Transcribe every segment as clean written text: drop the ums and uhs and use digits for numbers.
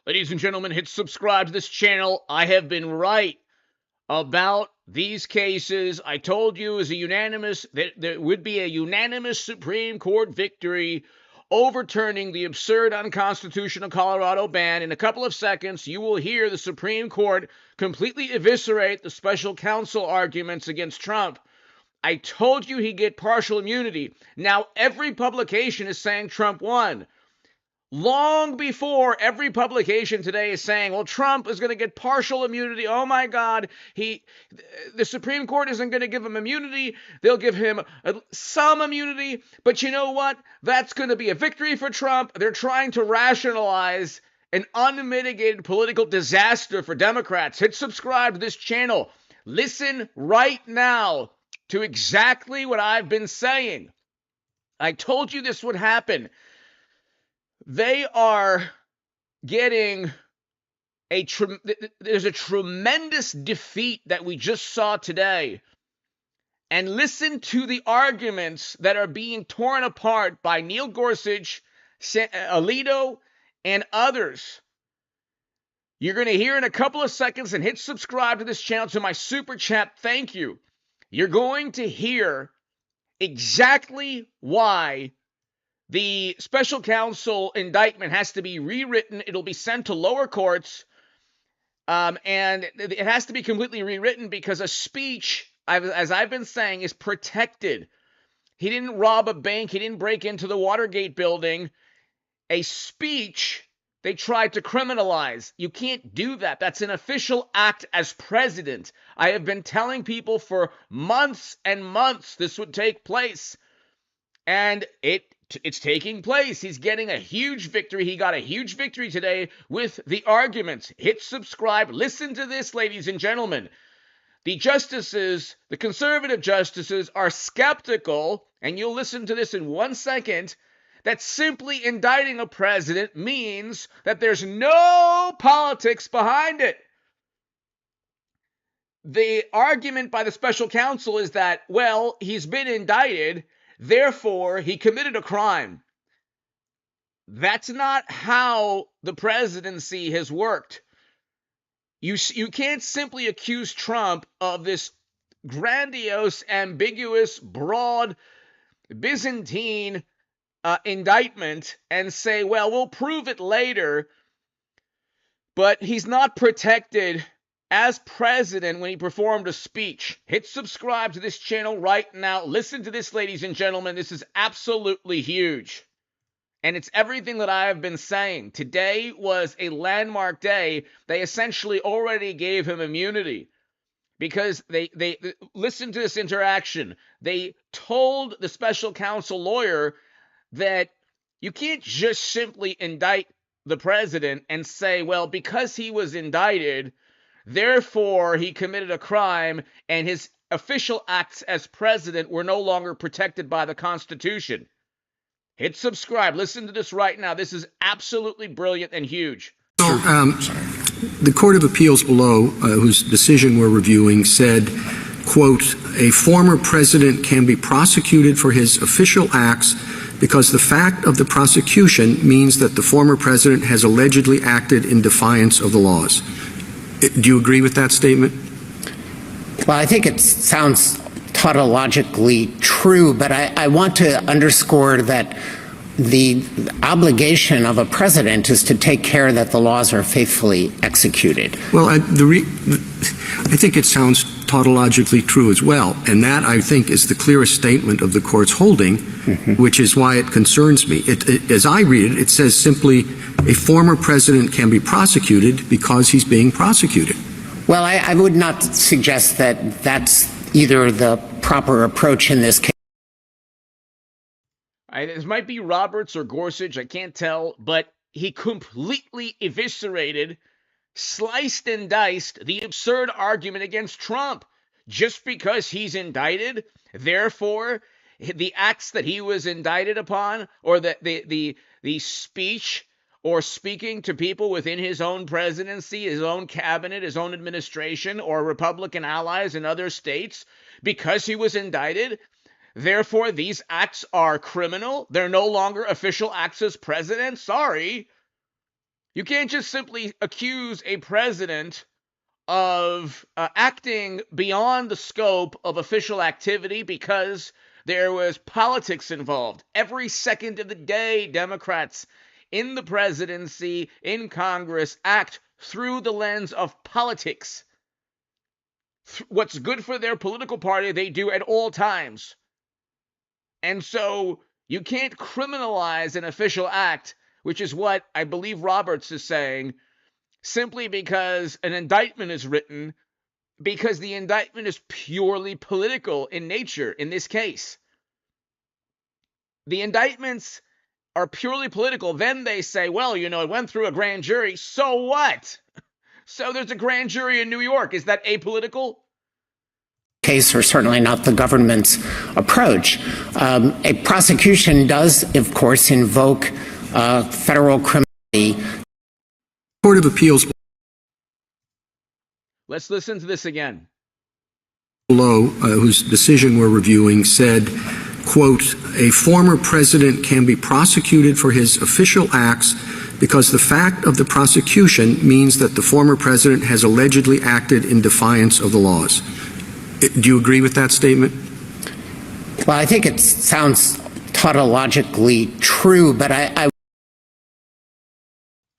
Ladies and gentlemen, hit subscribe to this channel. I have been right about these cases. I told you that there would be a unanimous Supreme Court victory overturning the absurd, unconstitutional Colorado ban. In a couple of seconds, you will hear the Supreme Court completely eviscerate the special counsel arguments against Trump. I told you he'd get partial immunity. Now every publication is saying Trump won. Long before every publication today is saying, well, Trump is going to get partial immunity. Oh my God, the Supreme Court isn't going to give him immunity. They'll give him some immunity. But you know what? That's going to be a victory for Trump. They're trying to rationalize an unmitigated political disaster for Democrats. Hit subscribe to this channel. Listen right now to exactly what I've been saying. I told you this would happen. They are getting there's a tremendous defeat that we just saw today. And listen to the arguments that are being torn apart by Neil Gorsuch, Alito, and others. You're going to hear in a couple of seconds, and hit subscribe to this channel, to my super chat. Thank you. You're going to hear exactly why the special counsel indictment has to be rewritten. It'll be sent to lower courts, and it has to be completely rewritten because a speech, as I've been saying, is protected. He didn't rob a bank. He didn't break into the Watergate building. A speech they tried to criminalize. You can't do that. That's an official act as president. I have been telling people for months and months this would take place. And it's taking place. He's getting a huge victory. He got a huge victory today with the arguments. Hit subscribe. Listen to this, ladies and gentlemen. The justices, the conservative justices, are skeptical, and you'll listen to this in 1 second, that simply indicting a president means that there's no politics behind it. The argument by the special counsel is that, well, he's been indicted, therefore he committed a crime. That's not how the presidency has worked. You can't simply accuse Trump of this grandiose, ambiguous, broad, Byzantine indictment and say, well, we'll prove it later, but he's not protected as president when he performed a speech. Hit subscribe to this channel right now. Listen to this, ladies and gentlemen. This is absolutely huge. And it's everything that I have been saying. Today was a landmark day. They essentially already gave him immunity because they listen to this interaction. They told the special counsel lawyer that you can't just simply indict the president and say, well, because he was indicted, therefore he committed a crime and his official acts as president were no longer protected by the Constitution. Hit subscribe. Listen to this right now. This is absolutely brilliant and huge. So, the Court of Appeals below, whose decision we're reviewing, said, quote, a former president can be prosecuted for his official acts because the fact of the prosecution means that the former president has allegedly acted in defiance of the laws. Do you agree with that statement? Well, I think it sounds tautologically true, but I want to underscore that the obligation of a president is to take care that the laws are faithfully executed. Well, I think it sounds tautologically true as well, and that, I think, is the clearest statement of the court's holding, which is why it concerns me. As I read it, it says simply, a former president can be prosecuted because he's being prosecuted. Well, I would not suggest that that's either the proper approach in this case. This might be Roberts or Gorsuch, I can't tell, but he completely eviscerated, sliced and diced the absurd argument against Trump. Just because he's indicted, therefore, the acts that he was indicted upon, or the speech or speaking to people within his own presidency, his own cabinet, his own administration, or Republican allies in other states, because he was indicted, therefore these acts are criminal. They're no longer official acts as president. Sorry. You can't just simply accuse a president of acting beyond the scope of official activity because there was politics involved. Every second of the day, Democrats in the presidency, in Congress, act through the lens of politics. What's good for their political party, they do at all times. And so you can't criminalize an official act, which is what I believe Roberts is saying, simply because an indictment is written, because the indictment is purely political in nature in this case. The indictments are purely political. Then they say, well, you know, it went through a grand jury. So what? So there's a grand jury in New York. Is that apolitical? Case, or certainly not the government's approach. A prosecution does, of course, invoke federal criminality. Court of Appeals Let's listen to this again. below, whose decision we're reviewing, said, quote, a former president can be prosecuted for his official acts because the fact of the prosecution means that the former president has allegedly acted in defiance of the laws. Do you agree with that statement? Well, I think it sounds tautologically true, but I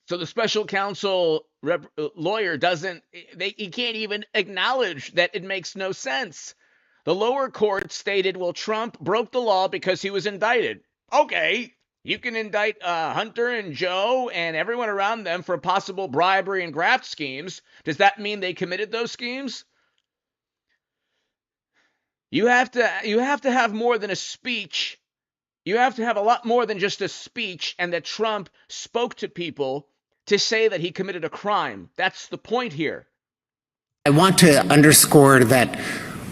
So the special counsel lawyer he can't even acknowledge that it makes no sense. The lower court stated, well, Trump broke the law because he was indicted. Okay, you can indict Hunter and Joe and everyone around them for possible bribery and graft schemes. Does that mean they committed those schemes? You have to have more than a speech. You have to have a lot more than just a speech and that Trump spoke to people to say that he committed a crime. That's the point here. I want to underscore that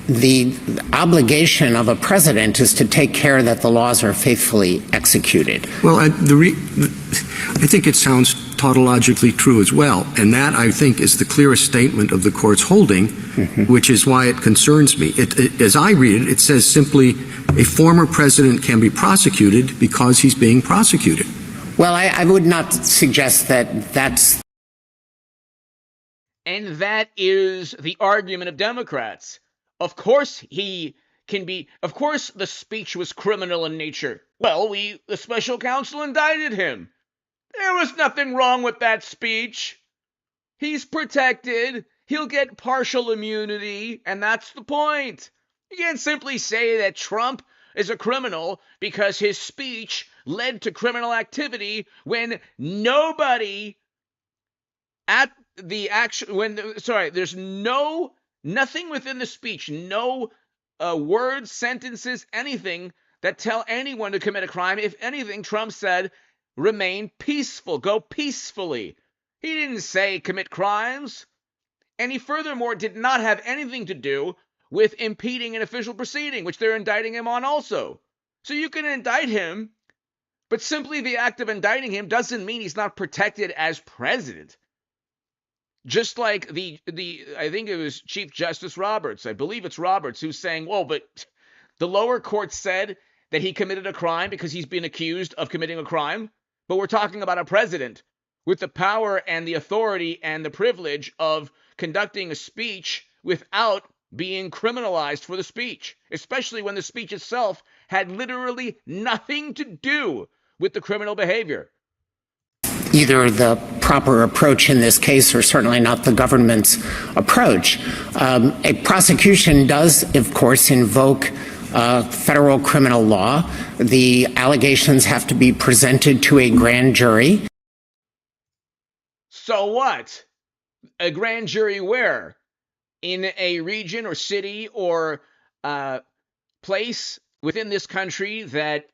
the obligation of a president is to take care that the laws are faithfully executed. Well, I think it sounds tautologically true as well. And that, I think, is the clearest statement of the court's holding, which is why it concerns me. As I read it, it says simply a former president can be prosecuted because he's being prosecuted. Well, I would not suggest that that's... And that is the argument of Democrats. Of course he can be, of course the speech was criminal in nature. Well, the special counsel indicted him. There was nothing wrong with that speech. He's protected. He'll get partial immunity, and that's the point. You can't simply say that Trump is a criminal because his speech led to criminal activity when nobody at the action, there's nothing within the speech, no words, sentences, anything that tell anyone to commit a crime. If anything, Trump said, remain peaceful, go peacefully. He didn't say commit crimes. And he furthermore did not have anything to do with impeding an official proceeding, which they're indicting him on also. So you can indict him, but simply the act of indicting him doesn't mean he's not protected as president. Just like I think it was Chief Justice Roberts, I believe it's Roberts, who's saying, well, but the lower court said that he committed a crime because he's been accused of committing a crime. But we're talking about a president with the power and the authority and the privilege of conducting a speech without being criminalized for the speech, especially when the speech itself had literally nothing to do with the criminal behavior. Either the proper approach in this case or certainly not the government's approach. A prosecution does, of course, invoke federal criminal law. The allegations have to be presented to a grand jury. So what? A grand jury where? In a region or city or place within this country that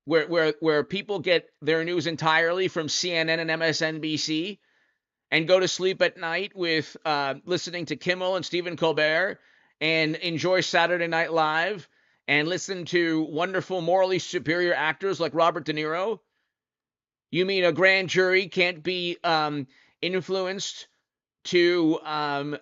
where people get their news entirely from CNN and MSNBC and go to sleep at night with listening to Kimmel and Stephen Colbert and enjoy Saturday Night Live and listen to wonderful, morally superior actors like Robert De Niro? You mean a grand jury can't be influenced to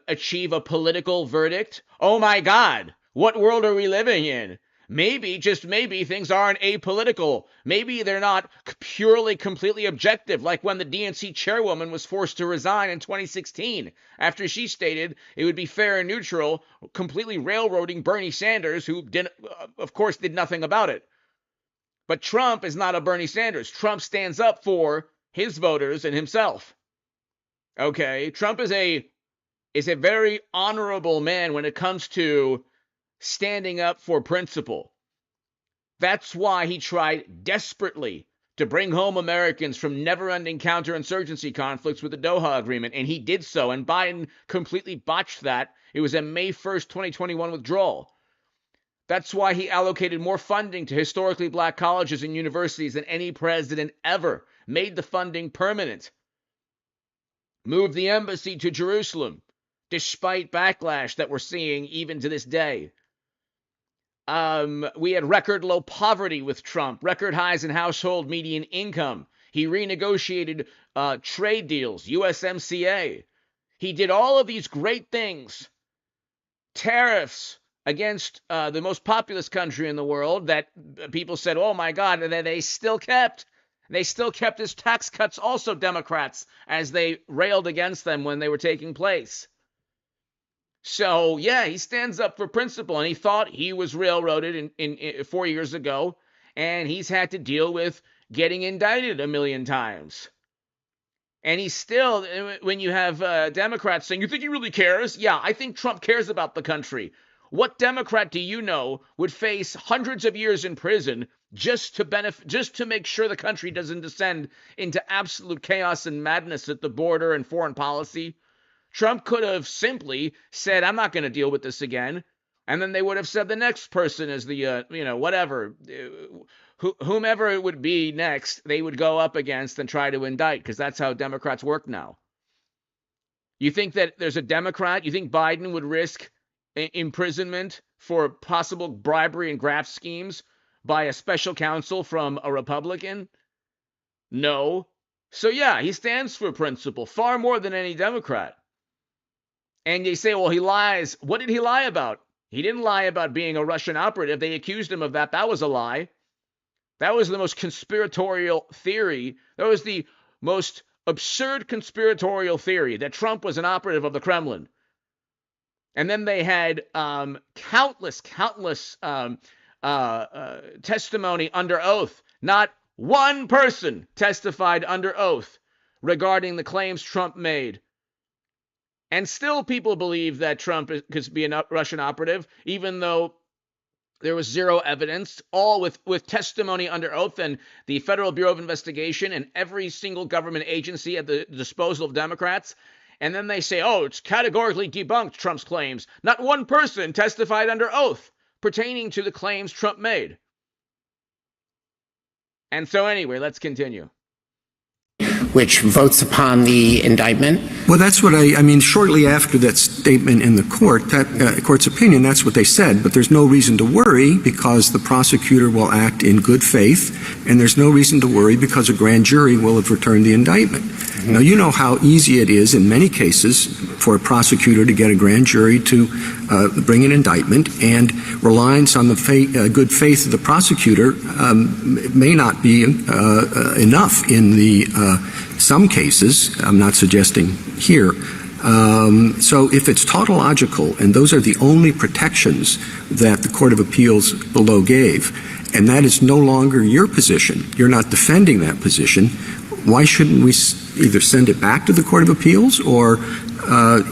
achieve a political verdict? Oh my God, what world are we living in? Maybe, just maybe, things aren't apolitical. Maybe they're not purely, completely objective, like when the DNC chairwoman was forced to resign in 2016 after she stated it would be fair and neutral, completely railroading Bernie Sanders, who, of course, did nothing about it. But Trump is not a Bernie Sanders. Trump stands up for his voters and himself. Okay? Trump is a very honorable man when it comes to standing up for principle. That's why he tried desperately to bring home Americans from never-ending counterinsurgency conflicts with the Doha Agreement, and he did so, and Biden completely botched that. It was a May 1st, 2021 withdrawal. That's why he allocated more funding to historically black colleges and universities than any president ever, made the funding permanent, moved the embassy to Jerusalem, despite backlash that we're seeing even to this day. We had record low poverty with Trump, record highs in household median income. He renegotiated trade deals, USMCA. He did all of these great things. Tariffs against the most populous country in the world that people said, oh my God, and they still kept. They still kept his tax cuts, also Democrats, as they railed against them when they were taking place. So, yeah, he stands up for principle, and he thought he was railroaded in 4 years ago, and he's had to deal with getting indicted a million times. And he's still, when you have Democrats saying, you think he really cares? Yeah, I think Trump cares about the country. What Democrat do you know would face hundreds of years in prison just to make sure the country doesn't descend into absolute chaos and madness at the border and foreign policy? Trump could have simply said, I'm not going to deal with this again. And then they would have said the next person is the, whatever, whomever it would be next, they would go up against and try to indict, because that's how Democrats work now. You think that there's a Democrat, you think Biden would risk imprisonment for possible bribery and graft schemes by a special counsel from a Republican? No. So yeah, he stands for principle far more than any Democrat. And they say, well, he lies. What did he lie about? He didn't lie about being a Russian operative. They accused him of that. That was a lie. That was the most conspiratorial theory. That was the most absurd conspiratorial theory, that Trump was an operative of the Kremlin. And then they had countless testimony under oath. Not one person testified under oath regarding the claims Trump made. And still people believe that Trump could be a Russian operative, even though there was zero evidence, all with testimony under oath, and the Federal Bureau of Investigation and every single government agency at the disposal of Democrats. And then they say, oh, it's categorically debunked, Trump's claims. Not one person testified under oath pertaining to the claims Trump made. And so anyway, let's continue. Which votes upon the indictment? Well, that's what I mean, shortly after that statement in the court, that court's opinion, that's what they said. But there's no reason to worry because the prosecutor will act in good faith, and there's no reason to worry because a grand jury will have returned the indictment. Mm-hmm. Now, you know how easy it is in many cases for a prosecutor to get a grand jury to bring an indictment, and reliance on the good faith of the prosecutor may not be enough in the some cases. I'm not suggesting here. So if it's tautological, and those are the only protections that the Court of Appeals below gave, and that is no longer your position, you're not defending that position, why shouldn't we either send it back to the Court of Appeals or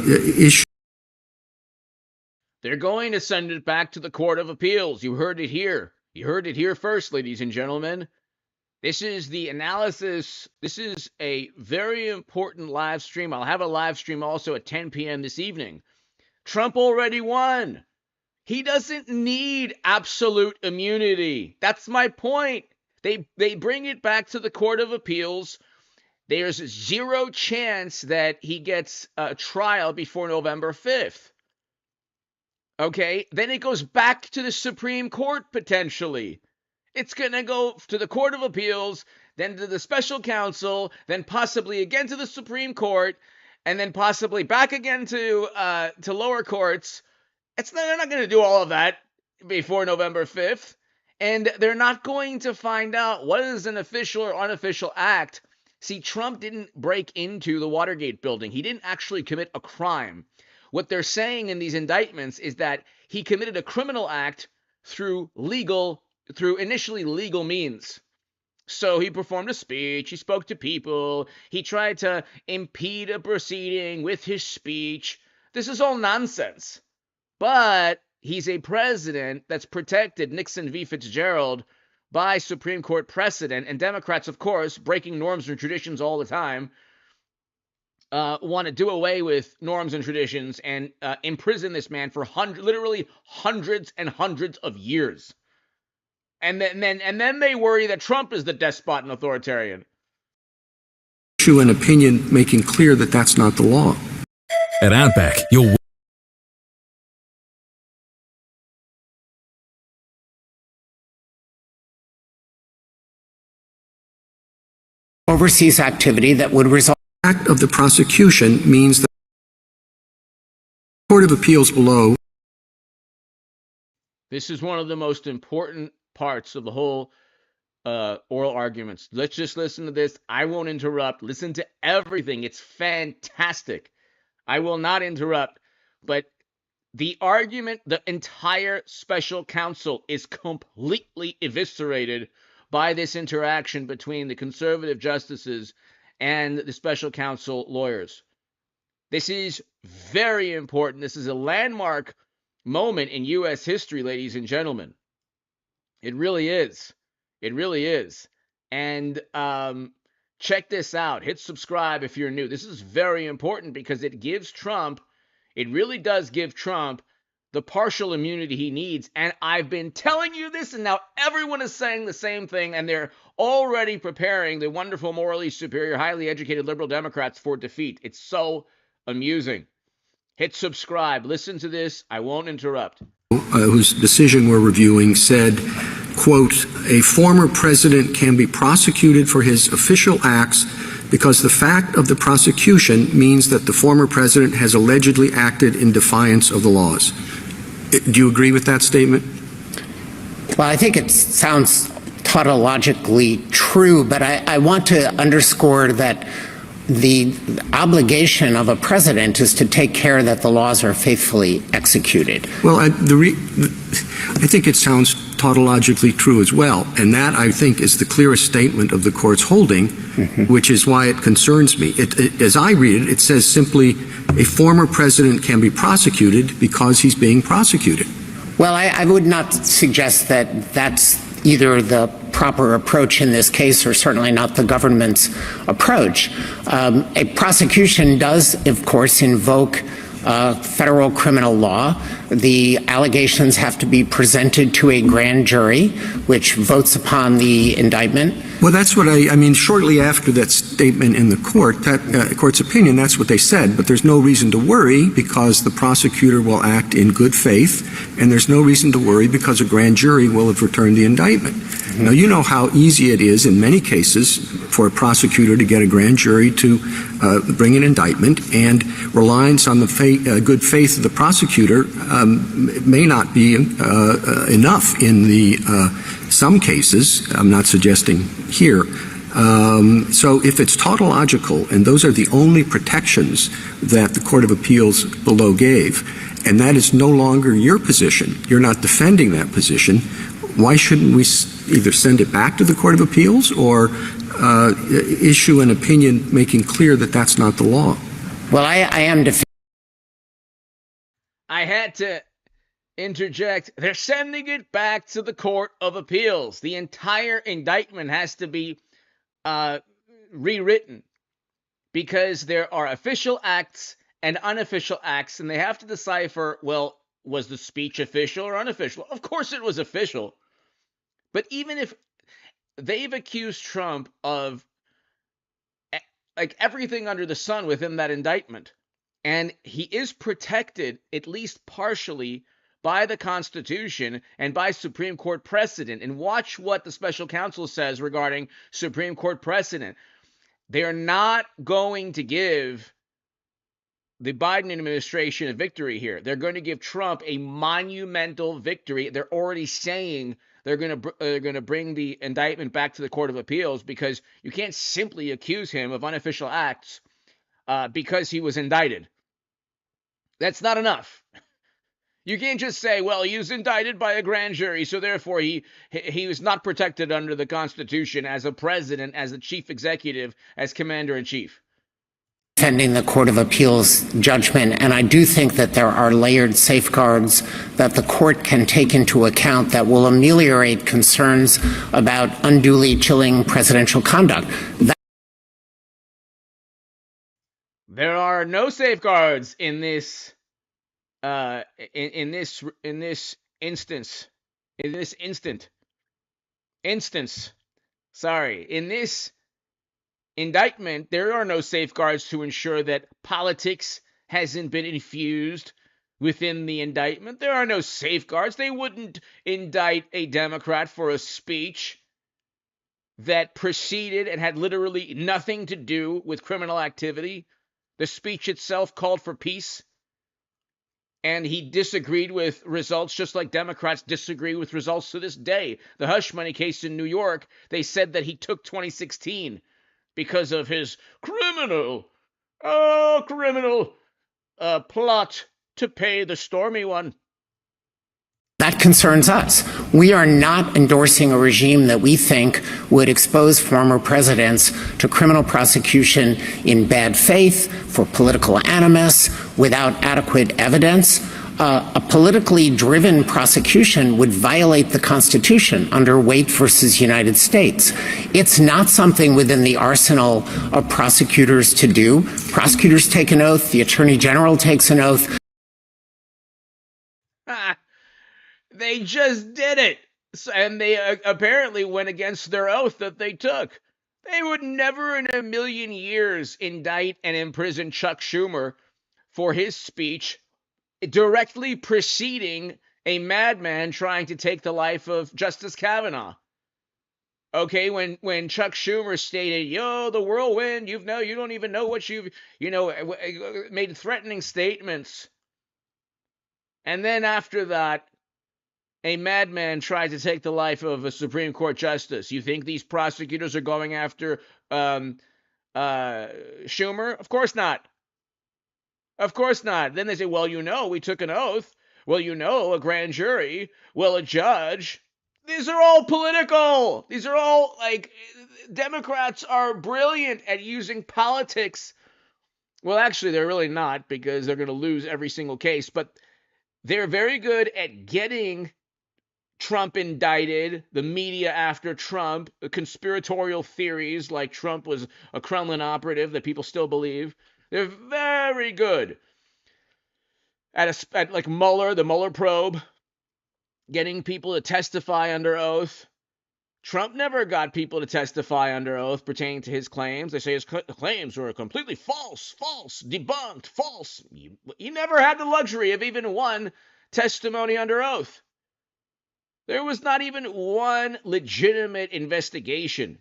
issue? They're going to send it back to the Court of Appeals. You heard it here. You heard it here first, ladies and gentlemen. This is the analysis. This is a very important live stream. I'll have a live stream also at 10 p.m. this evening. Trump already won. He doesn't need absolute immunity. That's my point. They bring it back to the Court of Appeals. There's zero chance that he gets a trial before November 5th. Okay? Then it goes back to the Supreme Court potentially. It's going to go to the Court of Appeals, then to the special counsel, then possibly again to the Supreme Court, and then possibly back again to lower courts. They're not going to do all of that. before November 5th, and they're not going to find out what is an official or unofficial act. See, Trump didn't break into the Watergate building. He didn't actually commit a crime. What they're saying in these indictments is that he committed a criminal act through initially legal means. So he performed a speech, he spoke to people, he tried to impede a proceeding with his speech. This is all nonsense. But he's a president that's protected, Nixon v. Fitzgerald, by Supreme Court precedent. And Democrats, of course, breaking norms and traditions all the time, want to do away with norms and traditions and imprison this man for literally hundreds and hundreds of years. And then they worry that Trump is the despot and authoritarian. Issue an opinion making clear that that's not the law. At Outback, you'll overseas activity that would result. The act of the prosecution means that the Court of Appeals below. This is one of the most important parts of the whole oral arguments. Let's just listen to this. I won't interrupt. Listen to everything. It's fantastic. I will not interrupt. But the argument, the entire special counsel is completely eviscerated by this interaction between the conservative justices and the special counsel lawyers. This is very important. This is a landmark moment in U.S. history, ladies and gentlemen. It really is. It really is. And check this out. Hit subscribe if you're new. This is very important because it gives Trump, it really does give Trump the partial immunity he needs. And I've been telling you this, and now everyone is saying the same thing, and they're already preparing the wonderful, morally superior, highly educated liberal Democrats for defeat. It's so amusing. Hit subscribe. Listen to this. I won't interrupt. Whose decision we're reviewing said, quote, a former president can be prosecuted for his official acts because the fact of the prosecution means that the former president has allegedly acted in defiance of the laws. Do you agree with that statement? Well, I think it sounds tautologically true, but I want to underscore that the obligation of a president is to take care that the laws are faithfully executed. Well, I think it sounds tautologically true as well, and that, I think, is the clearest statement of the court's holding, which is why it concerns me. As I read it, it says simply, a former president can be prosecuted because he's being prosecuted. Well, I would not suggest that that's either the proper approach in this case or certainly not the government's approach. A prosecution does, of course, invoke federal criminal law. The allegations have to be presented to a grand jury, which votes upon the indictment. Well, that's what I mean, shortly after that statement in the court, that court's opinion, that's what they said, but there's no reason to worry because the prosecutor will act in good faith, and there's no reason to worry because a grand jury will have returned the indictment. Now, you know how easy it is in many cases for a prosecutor to get a grand jury to bring an indictment, and reliance on the good faith of the prosecutor may not be enough in some cases. I'm not suggesting here. So if it's tautological, and those are the only protections that the Court of Appeals below gave, and that is no longer your position, you're not defending that position, why shouldn't we either send it back to the Court of Appeals or issue an opinion making clear that that's not the law? Well, I am I had to interject. They're sending it back to the Court of Appeals. The entire indictment has to be rewritten because there are official acts and unofficial acts, and they have to decipher, well, was the speech official or unofficial? Of course it was official. But even if they've accused Trump of like everything under the sun within that indictment, and he is protected at least partially by the Constitution and by Supreme Court precedent. And watch what the special counsel says regarding Supreme Court precedent. They are not going to give the Biden administration a victory here. They're going to give Trump a monumental victory. They're already saying they're going to bring the indictment back to the Court of Appeals because you can't simply accuse him of unofficial acts because he was indicted. That's not enough. You can't just say, well, he was indicted by a grand jury, so therefore he was not protected under the Constitution as a president, as a chief executive, as commander-in-chief. Defending the Court of Appeals judgment, and I do think that there are layered safeguards that the court can take into account that will ameliorate concerns about unduly chilling presidential conduct. There are no safeguards in this in this instance. Sorry, in this indictment, there are no safeguards to ensure that politics hasn't been infused within the indictment. There are no safeguards. They wouldn't indict a Democrat for a speech that preceded and had literally nothing to do with criminal activity. The speech itself called for peace, and he disagreed with results just like Democrats disagree with results to this day. The hush money case in New York, they said that he took 2016 because of his criminal plot to pay the stormy one. That concerns us. We are not endorsing a regime that we think would expose former presidents to criminal prosecution in bad faith, for political animus, without adequate evidence. A politically driven prosecution would violate the Constitution under Waite versus United States. It's not something within the arsenal of prosecutors to do. Prosecutors take an oath. The Attorney General takes an oath. They just did it. And they apparently went against their oath that they took. They would never in a million years indict and imprison Chuck Schumer for his speech directly preceding a madman trying to take the life of Justice Kavanaugh. Okay, when Chuck Schumer stated, "Yo, the whirlwind, you don't even know what made threatening statements." And then after that, a madman tried to take the life of a Supreme Court justice. You think these prosecutors are going after Schumer? Of course not. Of course not. Then they say, well, we took an oath. Well, a grand jury. Well, a judge. These are all political. These are all, Democrats are brilliant at using politics. Well, actually, they're really not, because they're going to lose every single case. But they're very good at getting Trump indicted, the media after Trump, conspiratorial theories like Trump was a Kremlin operative that people still believe. They're very good at like Mueller, the Mueller probe, getting people to testify under oath. Trump never got people to testify under oath pertaining to his claims. They say his claims were completely false, debunked, false. He never had the luxury of even one testimony under oath. There was not even one legitimate investigation.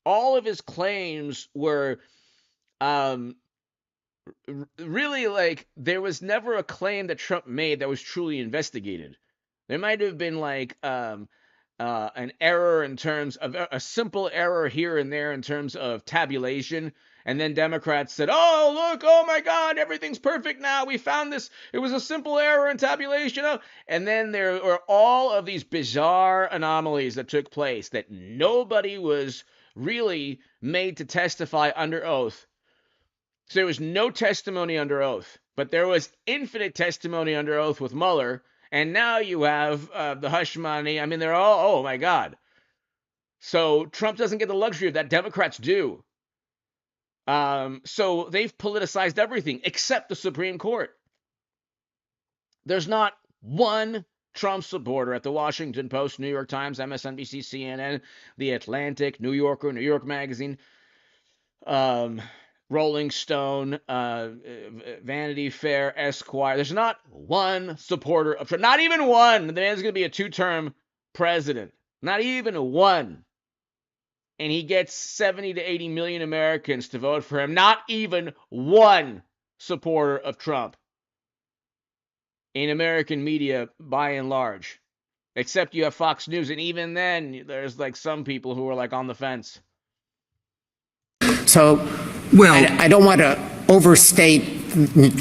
All of his claims were really there was never a claim that Trump made that was truly investigated. There might have been an error in terms of a simple error here and there in terms of tabulation. And then Democrats said, oh, look, oh my God, everything's perfect now. We found this. It was a simple error in tabulation. Oh. And then there were all of these bizarre anomalies that took place that nobody was really made to testify under oath. So there was no testimony under oath, but there was infinite testimony under oath with Mueller. And now you have the hush money. I mean, they're all, oh my God. So Trump doesn't get the luxury of that. Democrats do. So they've politicized everything except the Supreme Court. There's not one Trump supporter at the Washington Post, New York Times, MSNBC, CNN, The Atlantic, New Yorker, New York Magazine, Rolling Stone, Vanity Fair, Esquire. There's not one supporter of Trump. Not even one. The man's going to be a two-term president. Not even one. And he gets 70 to 80 million Americans to vote for him. Not even one. supporter of Trump in American media by and large. Except you have Fox News, and even then, there's like some people who are like on the fence. So, Well, I don't want to overstate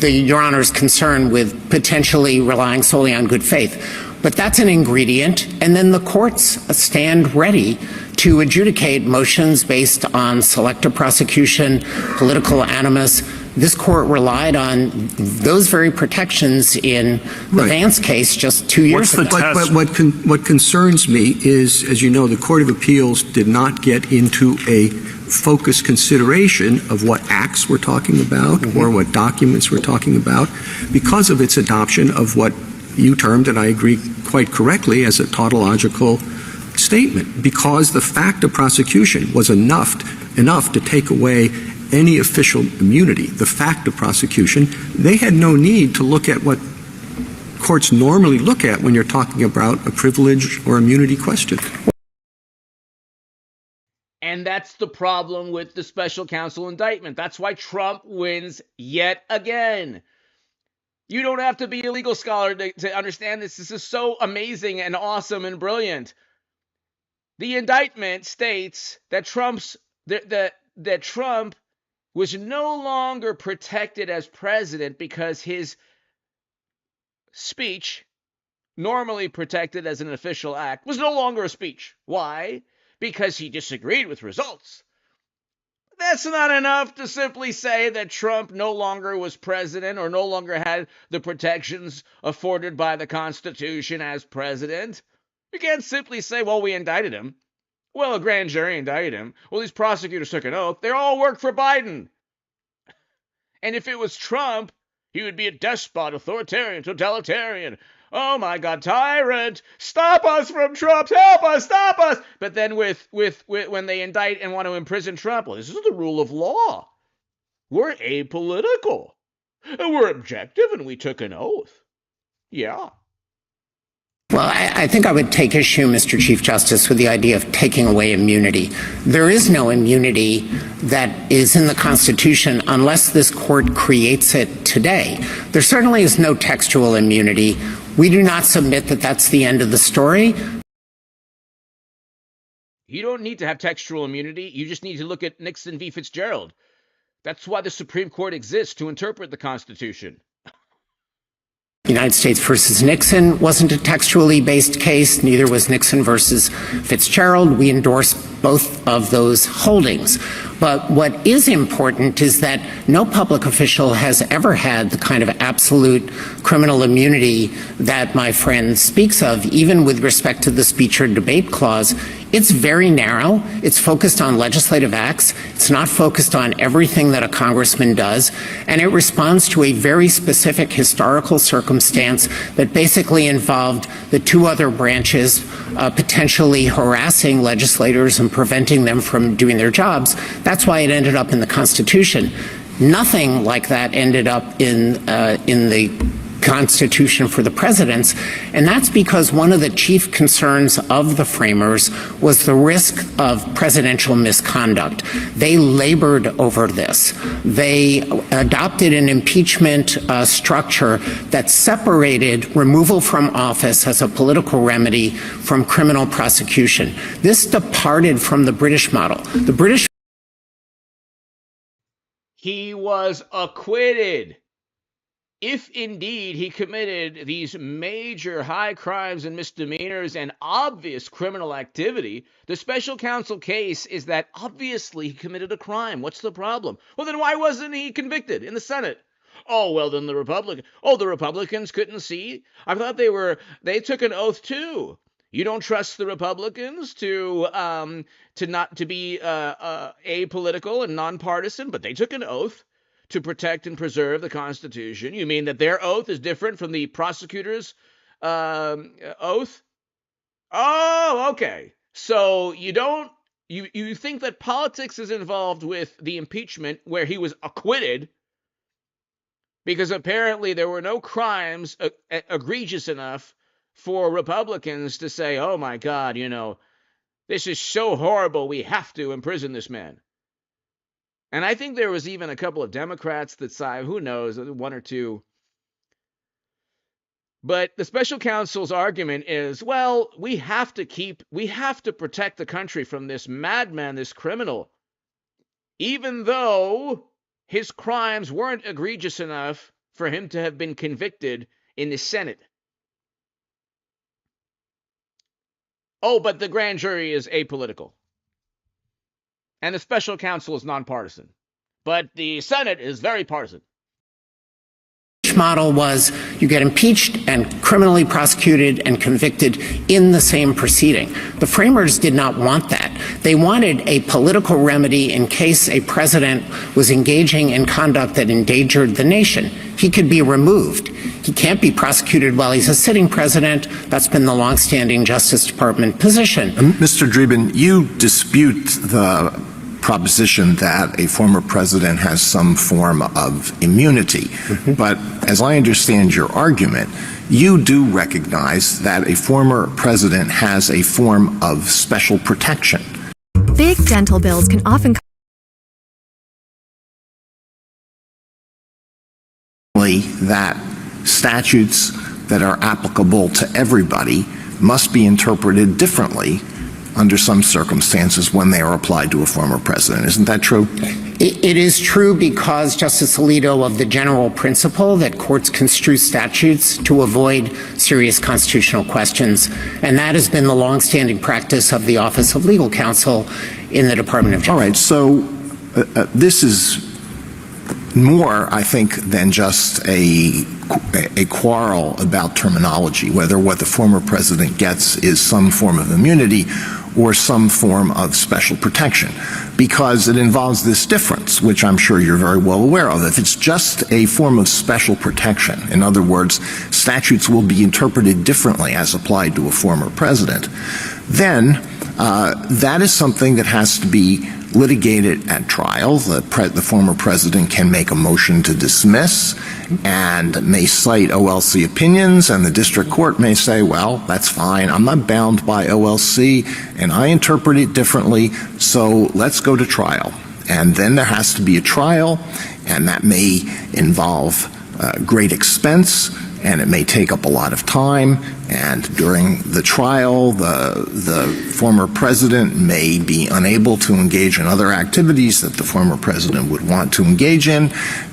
Your Honor's concern with potentially relying solely on good faith, but that's an ingredient, and then the courts stand ready to adjudicate motions based on selective prosecution, political animus. This court relied on those very protections in the Right. Vance case just 2 years ago. But what concerns me is, as you know, the Court of Appeals did not get into a focused consideration of what acts we're talking about or what documents we're talking about because of its adoption of what you termed, and I agree quite correctly, as a tautological statement, because the fact of prosecution was enough to take away any official immunity. The fact of prosecution, they had no need to look at what courts normally look at when you're talking about a privilege or immunity question. And that's the problem with the special counsel indictment. That's why Trump wins yet again. You don't have to be a legal scholar to understand this. This is so amazing and awesome and brilliant. The indictment states that that Trump was no longer protected as president because his speech, normally protected as an official act, was no longer a speech. Why? Because he disagreed with results. That's not enough to simply say that Trump no longer was president or no longer had the protections afforded by the Constitution as president. You can't simply say, well, we indicted him. Well, a grand jury indicted him. Well, these prosecutors took an oath. They all worked for Biden. And if it was Trump, he would be a despot, authoritarian, totalitarian. Oh my God, tyrant! Stop us from Trump! Help us! Stop us! But then with when they indict and want to imprison Trump, well, this is the rule of law. We're apolitical. And we're objective, and we took an oath. Yeah. Well, I think I would take issue, Mr. Chief Justice, with the idea of taking away immunity. There is no immunity that is in the Constitution unless this court creates it today. There certainly is no textual immunity. We do not submit that that's the end of the story. You don't need to have textual immunity. You just need to look at Nixon v. Fitzgerald. That's why the Supreme Court exists, to interpret the Constitution. United States versus Nixon wasn't a textually based case. Neither was Nixon versus Fitzgerald. We endorse both of those holdings. But what is important is that no public official has ever had the kind of absolute criminal immunity that my friend speaks of, even with respect to the speech or debate clause. It's very narrow. It's focused on legislative acts. It's not focused on everything that a congressman does. And it responds to a very specific historical circumstance that basically involved the two other branches potentially harassing legislators and preventing them from doing their jobs. That's why it ended up in the Constitution. Nothing like that ended up in the Constitution for the presidents, and that's because one of the chief concerns of the framers was the risk of presidential misconduct. They labored over this. They adopted an impeachment structure that separated removal from office as a political remedy from criminal prosecution. This departed from the British model. The British He was acquitted. If indeed he committed these major high crimes and misdemeanors and obvious criminal activity, the special counsel case is that obviously he committed a crime. What's the problem? Well, then why wasn't he convicted in the Senate? Oh, well, then the Republicans couldn't see. I thought they took an oath too. You don't trust the Republicans to be apolitical and nonpartisan, but they took an oath to protect and preserve the Constitution. You mean that their oath is different from the prosecutor's oath? Oh, okay. So you think that politics is involved with the impeachment where he was acquitted because apparently there were no crimes egregious enough for Republicans to say, oh my God, this is so horrible, we have to imprison this man. And I think there was even a couple of Democrats that side, who knows, one or two. But the special counsel's argument is, well, we have to protect the country from this madman, this criminal, even though his crimes weren't egregious enough for him to have been convicted in the Senate. Oh, but the grand jury is apolitical. And the special counsel is nonpartisan. But the Senate is very partisan. Model was you get impeached and criminally prosecuted and convicted in the same proceeding. The framers did not want that. They wanted a political remedy in case a president was engaging in conduct that endangered the nation. He could be removed. He can't be prosecuted while he's a sitting president. That's been the longstanding Justice Department position. Mr. Dreeben, you dispute the proposition that a former president has some form of immunity. But as I understand your argument, you do recognize that a former president has a form of special protection. Big dental bills can often that statutes that are applicable to everybody must be interpreted differently under some circumstances when they are applied to a former president. Isn't that true? It is true because, Justice Alito, of the general principle that courts construe statutes to avoid serious constitutional questions, and that has been the longstanding practice of the Office of Legal Counsel in the Department of Justice. All right, so this is more, I think, than just a quarrel about terminology, whether what the former president gets is some form of immunity or some form of special protection, because it involves this difference, which I'm sure you're very well aware of. If it's just a form of special protection, in other words, statutes will be interpreted differently as applied to a former president, then that is something that has to be litigated at trial. The former president can make a motion to dismiss and may cite OLC opinions, and the district court may say, well, that's fine, I'm not bound by OLC, and I interpret it differently, so let's go to trial. And then there has to be a trial, and that may involve great expense, and it may take up a lot of time, and during the trial, the former president may be unable to engage in other activities that the former president would want to engage in,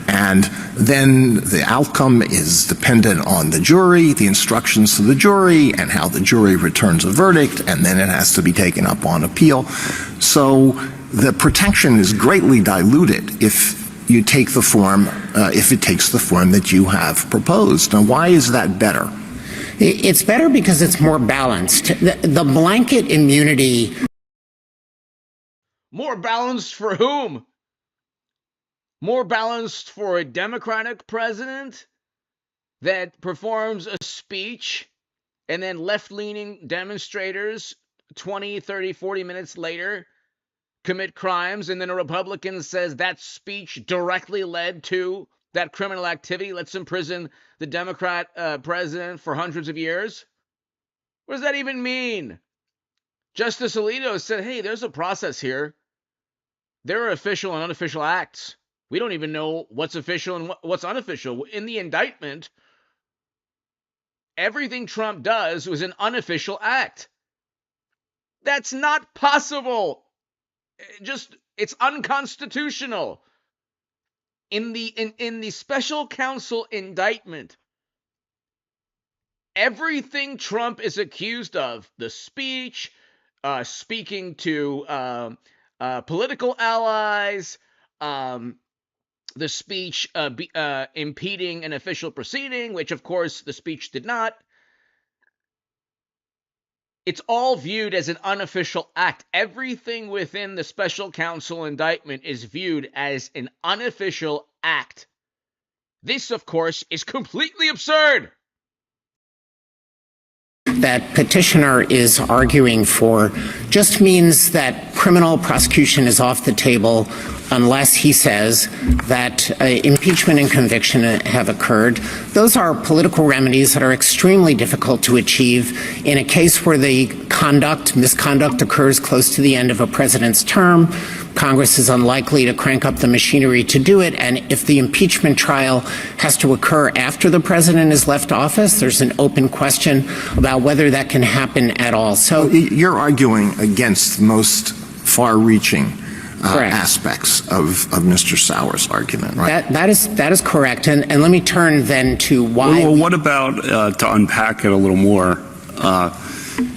and then the outcome is dependent on the jury, the instructions to the jury, and how the jury returns a verdict, and then it has to be taken up on appeal. So the protection is greatly diluted if you take the form, if it takes the form that you have proposed. Now, why is that better? It's better because it's more balanced. The blanket immunity. More balanced for whom? More balanced for a Democratic president that performs a speech and then left-leaning demonstrators 20, 30, 40 minutes later commit crimes, and then a Republican says that speech directly led to that criminal activity. Let's imprison the Democrat president for hundreds of years. What does that even mean? Justice Alito said, hey, there's a process here. There are official and unofficial acts. We don't even know what's official and what's unofficial. In the indictment, everything Trump does was an unofficial act. That's not possible. It's unconstitutional. In the special counsel indictment, everything Trump is accused of, the speech, speaking to political allies, the speech impeding an official proceeding, which of course the speech did not, it's all viewed as an unofficial act. Everything within the special counsel indictment is viewed as an unofficial act. This, of course, is completely absurd. That petitioner is arguing for just means that criminal prosecution is off the table unless he says that impeachment and conviction have occurred. Those are political remedies that are extremely difficult to achieve in a case where the misconduct occurs close to the end of a president's term. Congress is unlikely to crank up the machinery to do it. And if the impeachment trial has to occur after the president has left office, there's an open question about whether that can happen at all. So you're arguing against most far-reaching aspects of Mr. Sauer's argument, right? That is correct. And let me turn then to why. Well, what about, to unpack it a little more,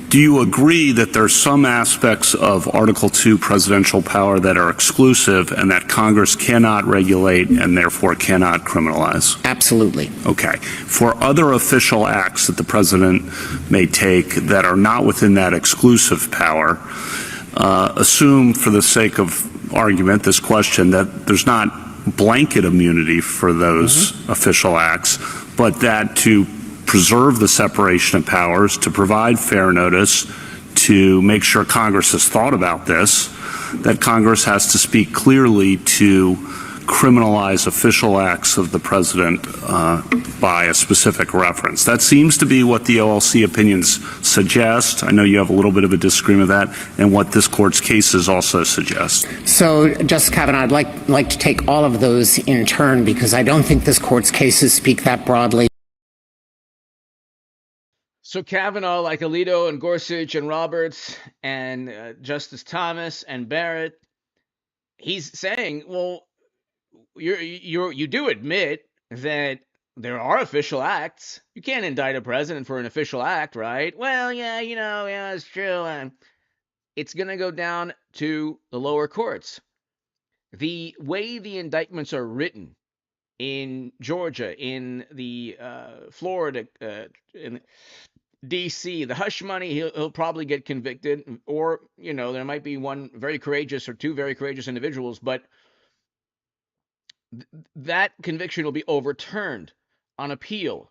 do you agree that there are some aspects of Article II presidential power that are exclusive and that Congress cannot regulate and therefore cannot criminalize? Absolutely. Okay. For other official acts that the president may take that are not within that exclusive power, assume for the sake of argument, this question, that there's not blanket immunity for those official acts, but that to preserve the separation of powers, to provide fair notice, to make sure Congress has thought about this, that Congress has to speak clearly to criminalize official acts of the president by a specific reference. That seems to be what the OLC opinions suggest. I know you have a little bit of a disagreement with that, and what this court's cases also suggest. So, Justice Kavanaugh, I'd like to take all of those in turn because I don't think this court's cases speak that broadly. So Kavanaugh, like Alito and Gorsuch and Roberts and Justice Thomas and Barrett, he's saying, well, you do admit that there are official acts. You can't indict a president for an official act, right? Well, yeah, it's true. It's going to go down to the lower courts. The way the indictments are written in Georgia, in the Florida, in D.C., the hush money, he'll probably get convicted, or, there might be one very courageous or two very courageous individuals, but that conviction will be overturned on appeal.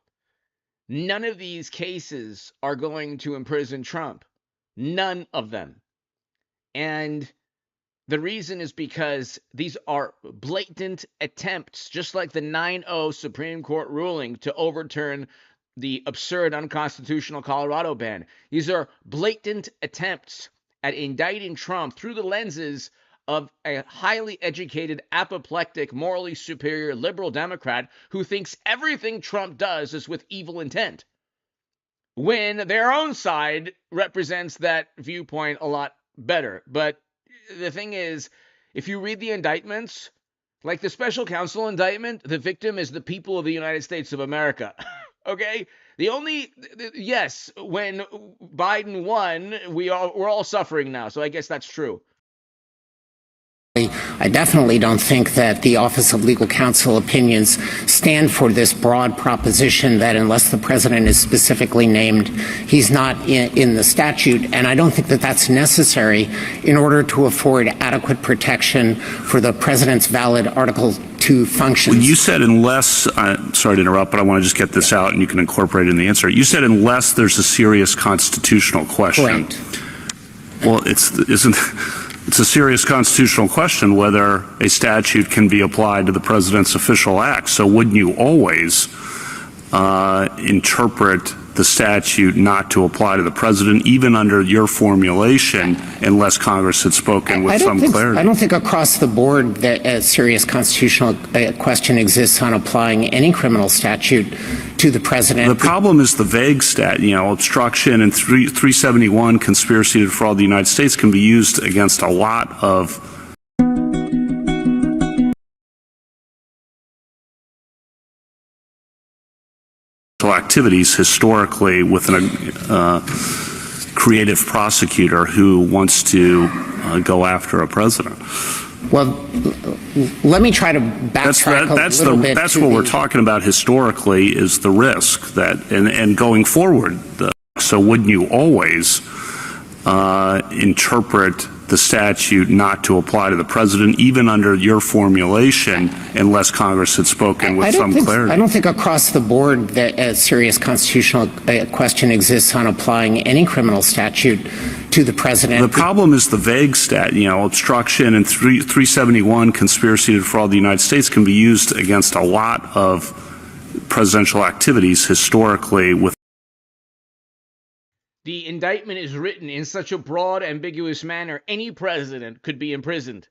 None of these cases are going to imprison Trump. None of them. And the reason is because these are blatant attempts, just like the 9-0 Supreme Court ruling to overturn the absurd unconstitutional Colorado ban. These are blatant attempts at indicting Trump through the lenses of a highly educated, apoplectic, morally superior liberal Democrat who thinks everything Trump does is with evil intent, when their own side represents that viewpoint a lot better. But the thing is, if you read the indictments, like the special counsel indictment, the victim is the people of the United States of America. Okay? Yes, when Biden won, we're all suffering now. So I guess that's true. I definitely don't think that the Office of Legal Counsel opinions stand for this broad proposition that unless the president is specifically named, he's not in the statute. And I don't think that that's necessary in order to afford adequate protection for the president's valid Article II functions. Well, you said unless, sorry to interrupt, but I want to just get this out and you can incorporate it in the answer. You said unless there's a serious constitutional question. Correct. Well, it's a serious constitutional question whether a statute can be applied to the president's official acts. So wouldn't you always interpret the statute not to apply to the president, even under your formulation, unless Congress had spoken with some clarity? I don't think across the board that a serious constitutional question exists on applying any criminal statute to the president. The problem is the vague obstruction and 371 conspiracy to defraud the United States can be used against a lot of activities historically with a creative prosecutor who wants to go after a president. Well, let me try to backtrack a little bit. That's what we're talking about historically is the risk that, and going forward. So wouldn't you always interpret the statute not to apply to the president, even under your formulation, unless Congress had spoken with some clarity? I don't think across the board that a serious constitutional question exists on applying any criminal statute to the president. The problem is the vague obstruction and 371 conspiracy to defraud the United States can be used against a lot of presidential activities historically with The indictment is written in such a broad, ambiguous manner, any president could be imprisoned.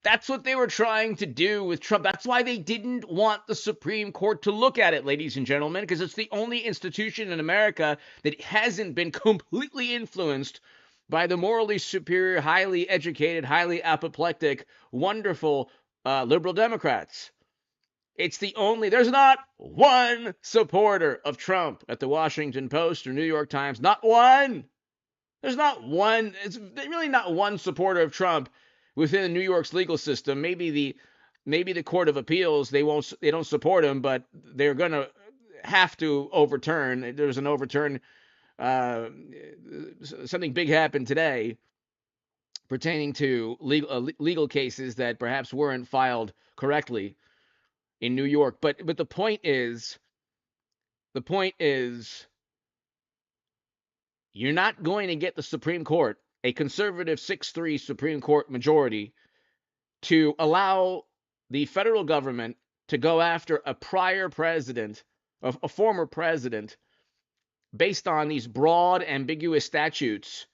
That's what they were trying to do with Trump. That's why they didn't want the Supreme Court to look at it, ladies and gentlemen, because it's the only institution in America that hasn't been completely influenced by the morally superior, highly educated, highly apoplectic, wonderful liberal Democrats. It's the only, there's not one supporter of Trump at the Washington Post or New York Times. Not one. There's not one. It's really not one supporter of Trump within New York's legal system. Maybe the Court of Appeals, they don't support him, but they're going to have to overturn. There's an overturn. Something big happened today pertaining to legal cases that perhaps weren't filed correctly in New York. But the point is, you're not going to get the Supreme Court, a conservative 6-3 Supreme Court majority, to allow the federal government to go after a prior president, a former president, based on these broad, ambiguous statutes,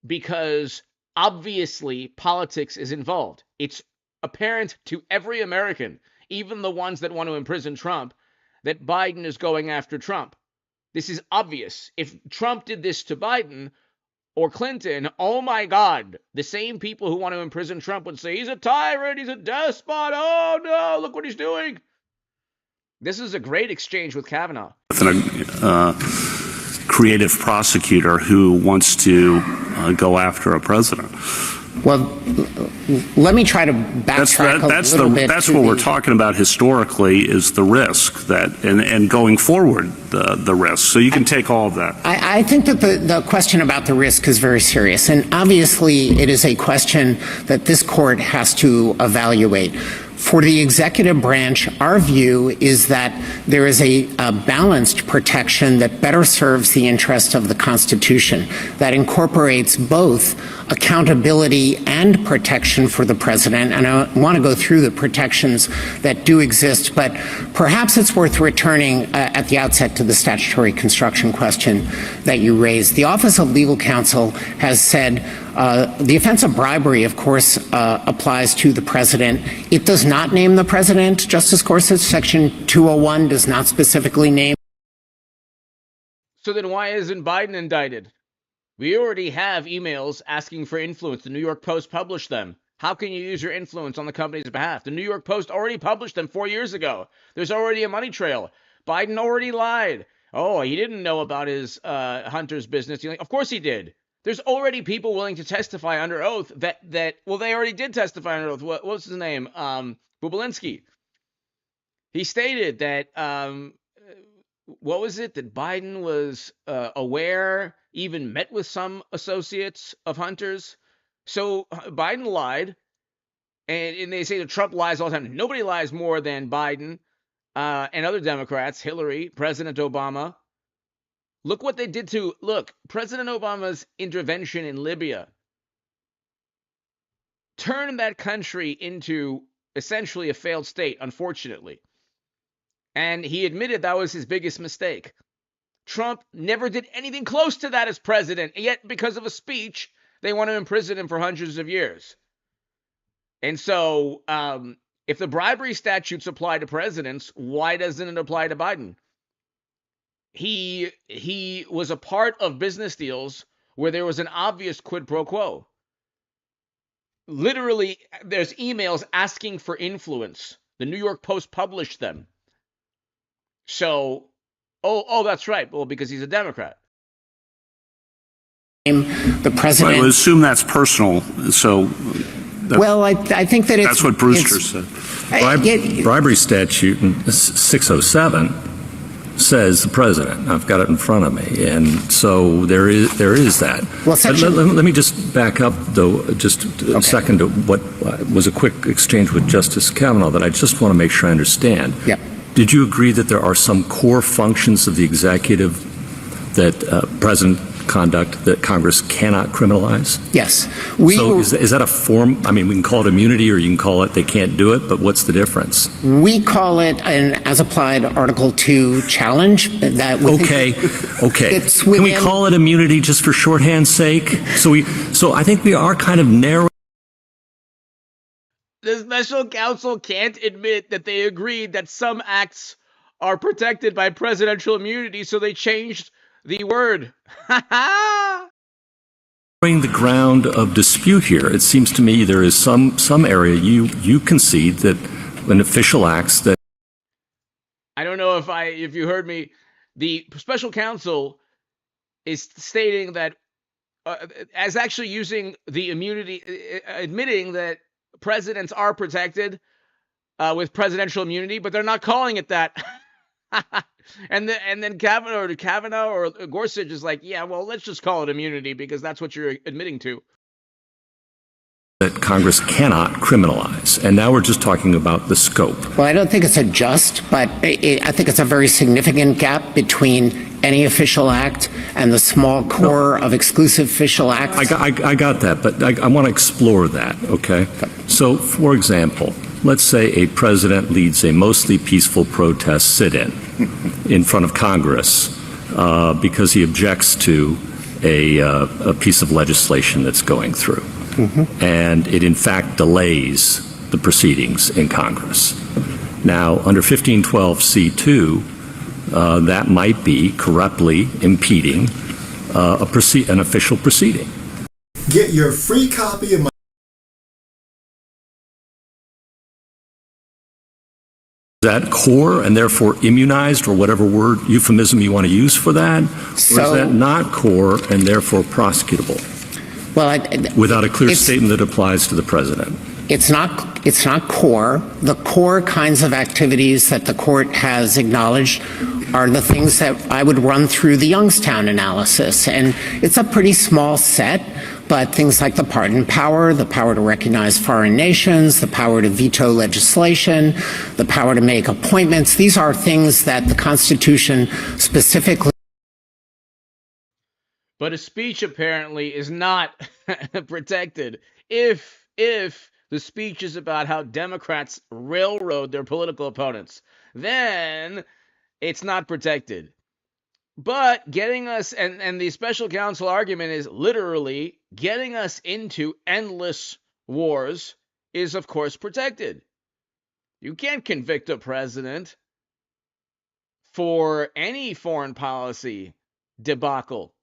because obviously politics is involved. It's apparent to every American, even the ones that want to imprison Trump, that Biden is going after Trump. This is obvious. If Trump did this to Biden or Clinton, oh my God, the same people who want to imprison Trump would say, he's a tyrant, he's a despot, oh no, look what he's doing. This is a great exchange with Kavanaugh. Creative prosecutor who wants to go after a president. Well, let me try to backtrack a little bit. That's what we're talking about historically, is the risk that, and going forward, the risk. So you can take all of that. I think that the question about the risk is very serious, and obviously it is a question that this court has to evaluate. For the executive branch, our view is that there is a balanced protection that better serves the interest of the Constitution, that incorporates both accountability and protection for the president. And I want to go through the protections that do exist, but perhaps it's worth returning at the outset to the statutory construction question that you raised. The Office of Legal Counsel has said the offense of bribery, of course, applies to the president. It does not name the president. Justice Gorsuch, Section 201 does not specifically name. So then why isn't Biden indicted? We already have emails asking for influence. The New York Post published them. How can you use your influence on the company's behalf? The New York Post already published them 4 years ago. There's already a money trail. Biden already lied. Oh, he didn't know about his Hunter's business. Of course he did. There's already people willing to testify under oath that well, they already did testify under oath. What's his name? Bobulinski. He stated that, what was it? That Biden was aware, even met with some associates of Hunter's. So Biden lied. And they say that Trump lies all the time. Nobody lies more than Biden and other Democrats, Hillary, President Obama. Look what they did to, President Obama's intervention in Libya turned that country into essentially a failed state, unfortunately. And he admitted that was his biggest mistake. Trump never did anything close to that as president, yet because of a speech, they want to imprison him for hundreds of years. And so, if the bribery statutes apply to presidents, why doesn't it apply to Biden? He was a part of business deals where there was an obvious quid pro quo. Literally, there's emails asking for influence. The New York Post published them. So, oh, that's right. Well, because he's a Democrat. The president. I would assume that's personal. So, well, I think that that's what Brewster said. Bribery statute in 607 says the president. I've got it in front of me, and so there is that. Well, let me just back up, though, just a second to what was a quick exchange with Justice Kavanaugh that I just want to make sure I understand. Yeah. Did you agree that there are some core functions of the executive that President conduct that Congress cannot criminalize? Yes. Is that a form? I mean, we can call it immunity or you can call it they can't do it, but what's the difference? We call it an as-applied Article 2 challenge. Okay. Can we call it immunity just for shorthand's sake? So I think we are kind of narrowing. The special counsel can't admit that they agreed that some acts are protected by presidential immunity, so they changed the word. The ground of dispute here. It seems to me there is some area you concede that an official acts that. I don't know if you heard me. The special counsel is stating that as actually using the immunity, admitting that presidents are protected with presidential immunity, but they're not calling it that. and then Kavanaugh or Gorsuch is like, yeah, well, let's just call it immunity because that's what you're admitting to. That Congress cannot criminalize. And now we're just talking about the scope. Well, I don't think it's a just, but I think it's a very significant gap between any official act and the small core of exclusive official acts. I got that, but I want to explore that, okay? So, for example, let's say a president leads a mostly peaceful protest sit-in in front of Congress because he objects to a piece of legislation that's going through. Mm-hmm. And it, in fact, delays the proceedings in Congress. Now, under 1512C2, that might be corruptly impeding an official proceeding. Get your free copy of my Is that core and therefore immunized, or whatever word euphemism you want to use for that? Or is that not core and therefore prosecutable? Well, without a clear statement that applies to the president. It's not core. The core kinds of activities that the court has acknowledged are the things that I would run through the Youngstown analysis. And it's a pretty small set, but things like the pardon power, the power to recognize foreign nations, the power to veto legislation, the power to make appointments, these are things that the Constitution specifically. But a speech apparently is not protected. If the speech is about how Democrats railroad their political opponents, then it's not protected. But getting us, and the special counsel argument is literally getting us into endless wars is, of course, protected. You can't convict a president for any foreign policy debacle.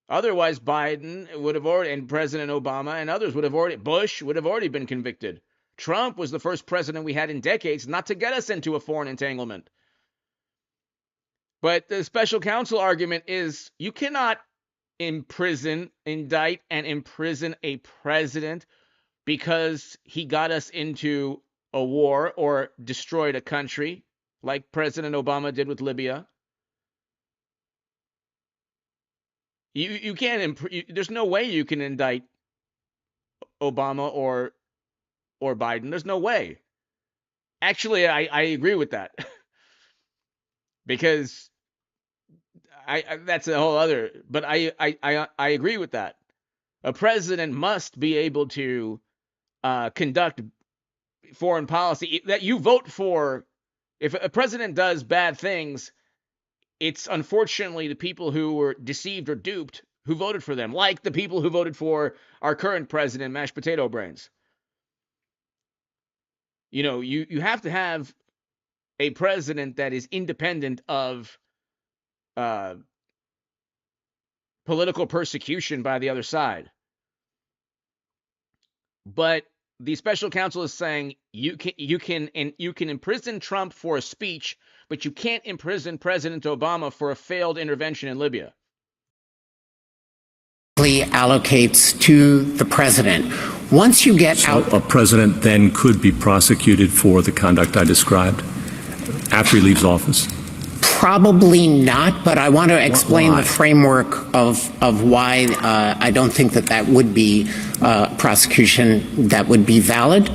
Otherwise, Biden would have already, and President Obama and others would have already, Bush would have already been convicted. Trump was the first president we had in decades not to get us into a foreign entanglement. But the special counsel argument is you cannot indict and imprison a president because he got us into a war or destroyed a country like President Obama did with Libya. You can't. There's no way you can indict Obama or Biden. There's no way. Actually, I agree with that because that's a whole other. But I agree with that. A president must be able to conduct foreign policy that you vote for. If a president does bad things, it's unfortunately the people who were deceived or duped who voted for them, like the people who voted for our current president, mashed potato brains. You know, you have to have a president that is independent of political persecution by the other side. But the special counsel is saying you can imprison Trump for a speech, but you can't imprison President Obama for a failed intervention in Libya. Allocates to the president. Once you get out, a president then could be prosecuted for the conduct I described after he leaves office. Probably not, but I want to explain the framework of why I don't think that would be prosecution that would be valid.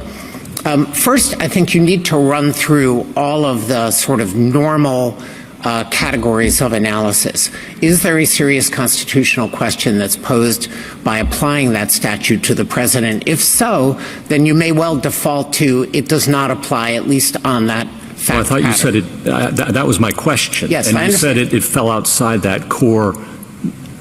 First, I think you need to run through all of the sort of normal categories of analysis. Is there a serious constitutional question that's posed by applying that statute to the president? If so, then you may well default to it does not apply, at least on that fact Well, I thought you said pattern. it, that was my question. Yes, and I you said it fell outside that core,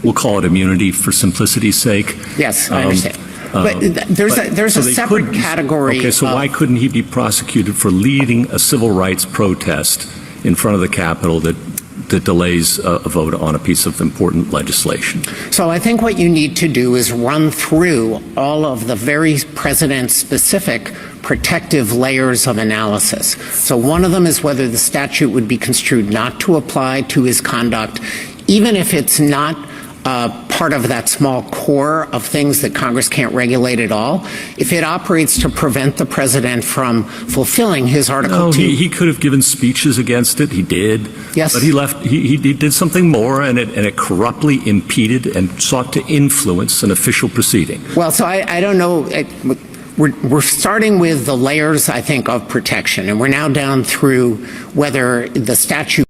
we'll call it immunity for simplicity's sake. Yes, I understand. But there's a separate category. Okay, so why couldn't he be prosecuted for leading a civil rights protest in front of the Capitol that delays a vote on a piece of important legislation? So I think what you need to do is run through all of the very president-specific protective layers of analysis. So one of them is whether the statute would be construed not to apply to his conduct, even if it's not part of that small core of things that Congress can't regulate at all. If it operates to prevent the president from fulfilling his Article 2. He could have given speeches against it. He did. Yes. But he did something more, and it corruptly impeded and sought to influence an official proceeding. Well, so I don't know. We're starting with the layers, I think, of protection, and we're now down through whether the statute.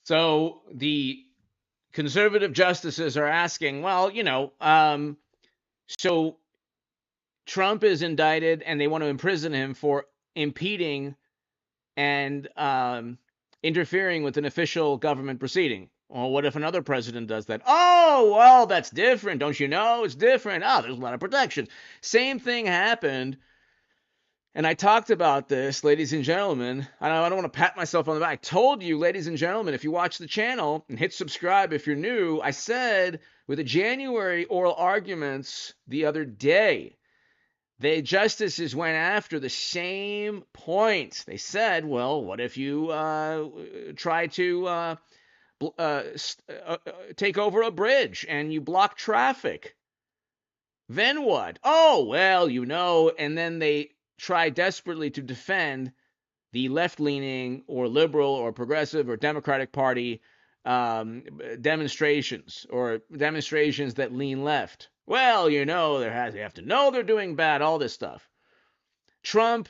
So the conservative justices are asking, well, so Trump is indicted and they want to imprison him for impeding and interfering with an official government proceeding. Well, what if another president does that? Oh, well, that's different. Don't you know? It's different. Oh, there's a lot of protection. Same thing happened. And I talked about this, ladies and gentlemen. I don't want to pat myself on the back. I told you, ladies and gentlemen, if you watch the channel and hit subscribe if you're new, I said with the January oral arguments the other day, the justices went after the same point. They said, well, what if you try to take over a bridge and you block traffic? Then what? Oh, well, and then they try desperately to defend the left-leaning or liberal or progressive or Democratic Party demonstrations that lean left. Well, you have to know they're doing bad, all this stuff. Trump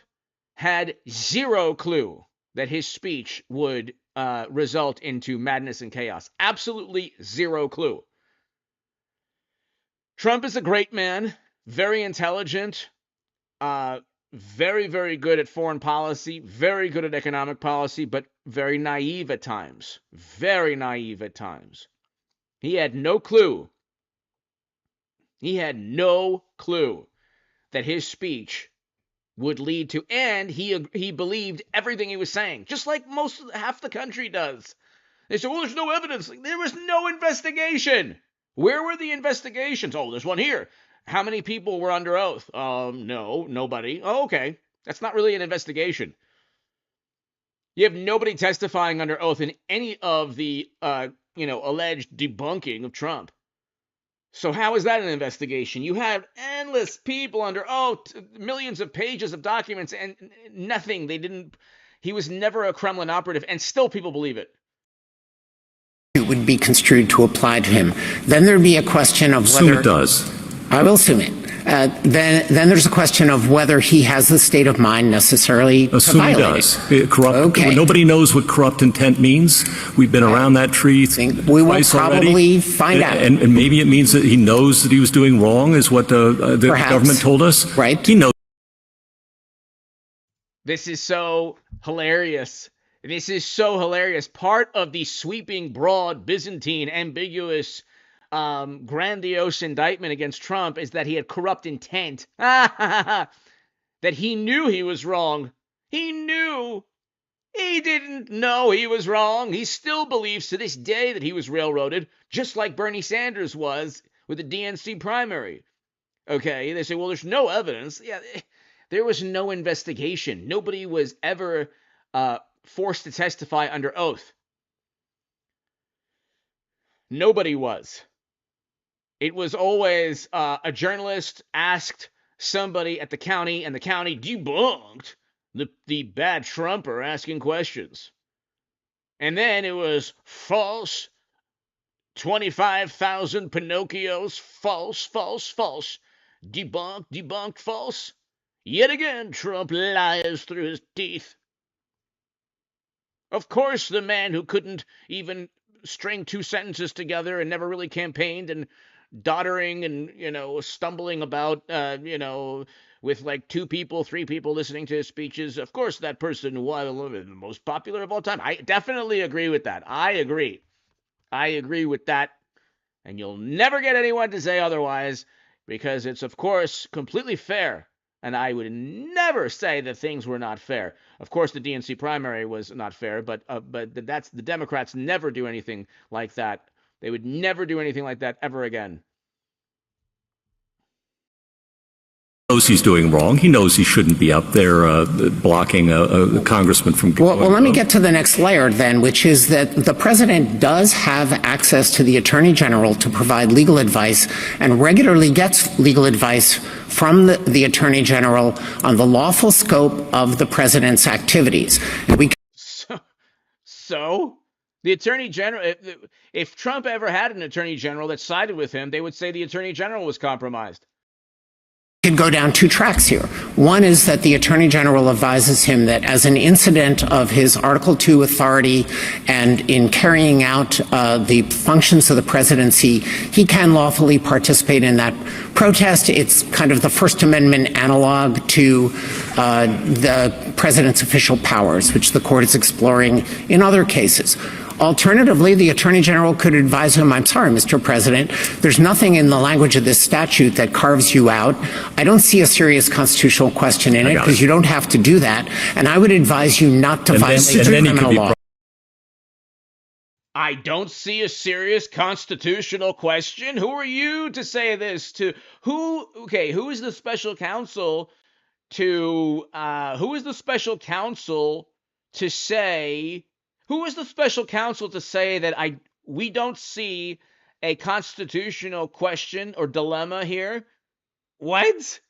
had zero clue that his speech would result into madness and chaos. Absolutely zero clue. Trump is a great man, very intelligent, very, very good at foreign policy, very good at economic policy, but very naive at times. Very naive at times. He had no clue. He had no clue that his speech would lead to, and he believed everything he was saying, just like half the country does. They said, well, there's no evidence. There was no investigation. Where were the investigations? Oh, there's one here. How many people were under oath? No, nobody. Oh, okay. That's not really an investigation. You have nobody testifying under oath in any of the, alleged debunking of Trump. So how is that an investigation? You have endless people under oath, millions of pages of documents, and nothing. He was never a Kremlin operative, and still people believe it. It would be construed to apply to him. Then there'd be a question of whether. Assume it does. I will assume it. Then there's a question of whether he has the state of mind necessarily to Assume he violate does. it. Okay. Nobody knows what corrupt intent means. We've been around that tree we will twice probably already. find out. And maybe it means that he knows that he was doing wrong, is what the government told us. Right. He knows. This is so hilarious. This is so hilarious. Part of the sweeping, broad, Byzantine, ambiguous, grandiose indictment against Trump is that he had corrupt intent. That he knew he was wrong. He knew. He didn't know he was wrong. He still believes to this day that he was railroaded, just like Bernie Sanders was with the DNC primary. Okay, they say, well, there's no evidence. Yeah, there was no investigation. Nobody was ever forced to testify under oath. Nobody was. It was always a journalist asked somebody at the county, and the county debunked the bad Trumper asking questions. And then it was false, 25,000 Pinocchios, false, false, false, debunked, false. Yet again, Trump lies through his teeth. Of course, the man who couldn't even string two sentences together and never really campaigned and doddering and, stumbling about, with like two people, three people listening to his speeches. Of course, that person was the most popular of all time. I definitely agree with that. I agree with that. And you'll never get anyone to say otherwise, because it's, of course, completely fair. And I would never say that things were not fair. Of course, the DNC primary was not fair, but that's the Democrats never do anything like that. They would never do anything like that ever again. He knows he's doing wrong. He knows he shouldn't be up there blocking a congressman from. Well, let me get to the next layer then, which is that the president does have access to the attorney general to provide legal advice, and regularly gets legal advice from the attorney general on the lawful scope of the president's activities. And so the attorney general, if Trump ever had an attorney general that sided with him, they would say the attorney general was compromised. Could go down two tracks here. One is that the attorney general advises him that as an incident of his Article II authority and in carrying out the functions of the presidency, he can lawfully participate in that protest. It's kind of the First Amendment analog to the president's official powers, which the court is exploring in other cases. Alternatively, the attorney general could advise him, I'm sorry, Mr. President, there's nothing in the language of this statute that carves you out. I don't see a serious constitutional question in it because you don't have to do that. And I would advise you not to violate the criminal law. I don't see a serious constitutional question. Who are you to say this to? Who is the special counsel to, who is the special counsel to say that we don't see a constitutional question or dilemma here? What?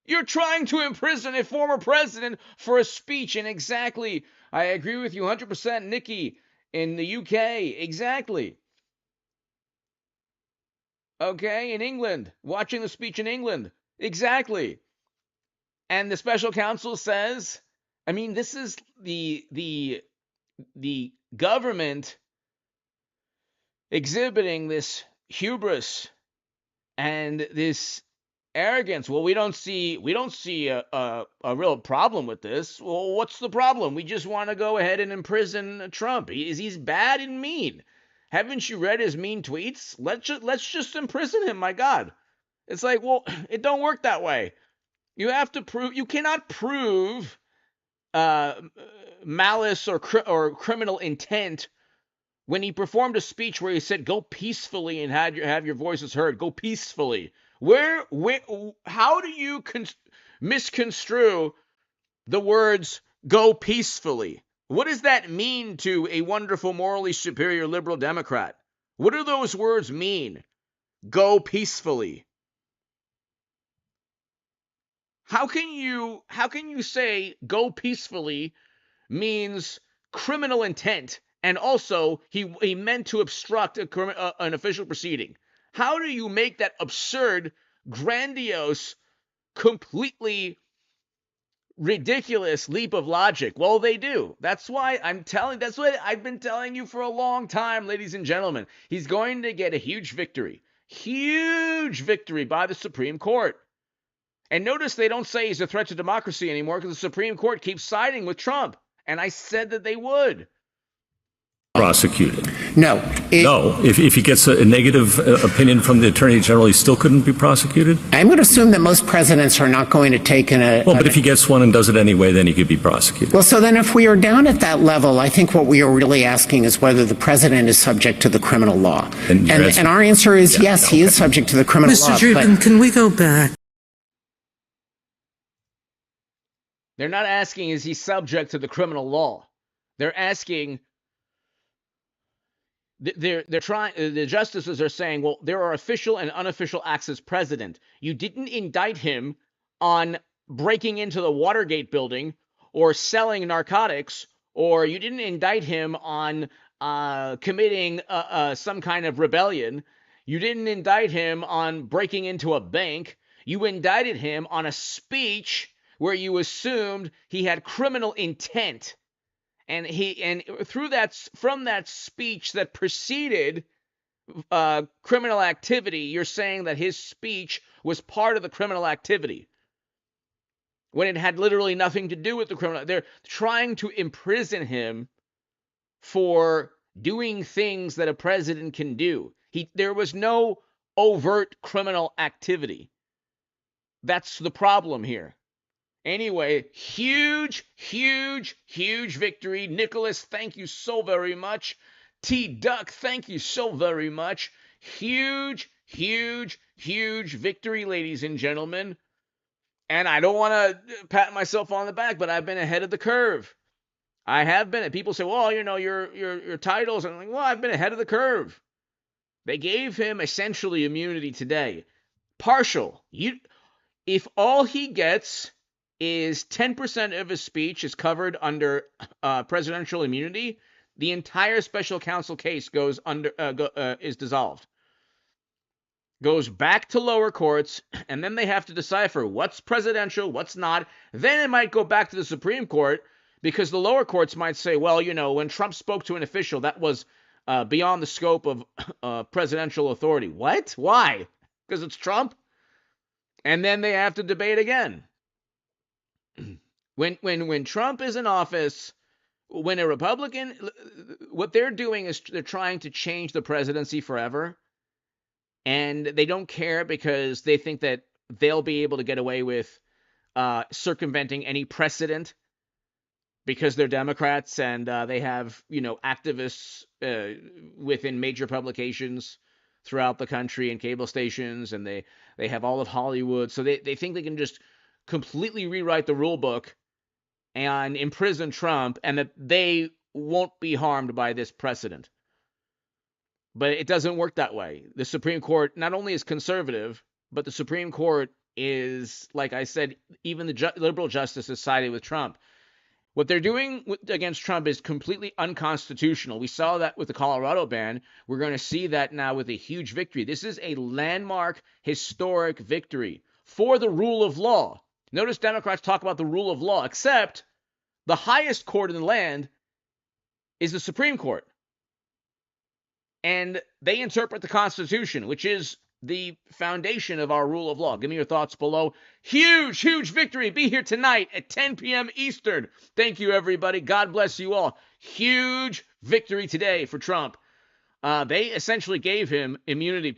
You're trying to imprison a former president for a speech, and exactly, I agree with you 100%, Nikki, in the UK, exactly. Okay, in England, watching the speech in England, exactly. And the special counsel says, I mean, this is the government exhibiting this hubris and this arrogance. Well, we don't see a real problem with this. Well, what's the problem? We just want to go ahead and imprison Trump. He's bad and mean. Haven't you read his mean tweets? Let's just imprison him. My God, it's like, well, it don't work that way. You have to prove. You cannot prove malice or criminal intent when he performed a speech where he said, "Go peacefully and have your voices heard." Go peacefully. How do you misconstrue the words "go peacefully"? What does that mean to a wonderful, morally superior liberal Democrat? What do those words mean? Go peacefully. How can you say "go peacefully" means criminal intent, and also he meant to obstruct an official proceeding? How do you make that absurd, grandiose, completely ridiculous leap of logic? Well, they do. That's what I've been telling you for a long time, ladies and gentlemen. He's going to get a huge victory by the Supreme Court. And notice they don't say he's a threat to democracy anymore because the Supreme Court keeps siding with Trump. And I said that they would. Prosecuted. No. If he gets a negative opinion from the Attorney General, he still couldn't be prosecuted? I'm going to assume that most presidents are not going to take but if he gets one and does it anyway, then he could be prosecuted. Well, so then if we are down at that level, I think what we are really asking is whether the president is subject to the criminal law. And our answer is yes, he is subject to the criminal law. Mr. Dreeben, can we go back? They're not asking, is he subject to the criminal law? They're asking, the justices are saying, well, there are official and unofficial acts as president. You didn't indict him on breaking into the Watergate building or selling narcotics, or you didn't indict him on committing some kind of rebellion. You didn't indict him on breaking into a bank. You indicted him on a speech where you assumed he had criminal intent. And from that speech that preceded criminal activity, you're saying that his speech was part of the criminal activity when it had literally nothing to do with the criminal. They're trying to imprison him for doing things that a president can do. There was no overt criminal activity. That's the problem here. Anyway, huge victory. Nicholas, thank you so very much. T-Duck, thank you so very much. Huge victory, ladies and gentlemen. And I don't want to pat myself on the back, but I've been ahead of the curve. I have been. People say, well, your titles. I'm like, well, I've been ahead of the curve. They gave him essentially immunity today. Partial. If all he gets is 10% of his speech is covered under presidential immunity, the entire special counsel case is dissolved. Goes back to lower courts, and then they have to decipher what's presidential, what's not. Then it might go back to the Supreme Court, because the lower courts might say, well, when Trump spoke to an official, that was beyond the scope of presidential authority. What? Why? Because it's Trump? And then they have to debate again. When Trump is in office, when a Republican, what they're doing is they're trying to change the presidency forever. And they don't care because they think that they'll be able to get away with circumventing any precedent because they're Democrats and they have, activists within major publications throughout the country and cable stations, and they have all of Hollywood. So they think they can just completely rewrite the rule book and imprison Trump, and that they won't be harmed by this precedent. But it doesn't work that way. The Supreme Court not only is conservative, but the Supreme Court is, like I said, even the liberal justices sided with Trump. What they're doing against Trump is completely unconstitutional. We saw that with the Colorado ban. We're going to see that now with a huge victory. This is a landmark, historic victory for the rule of law. Notice Democrats talk about the rule of law, except the highest court in the land is the Supreme Court. And they interpret the Constitution, which is the foundation of our rule of law. Give me your thoughts below. Huge victory. Be here tonight at 10 p.m. Eastern. Thank you, everybody. God bless you all. Huge victory today for Trump. They essentially gave him immunity.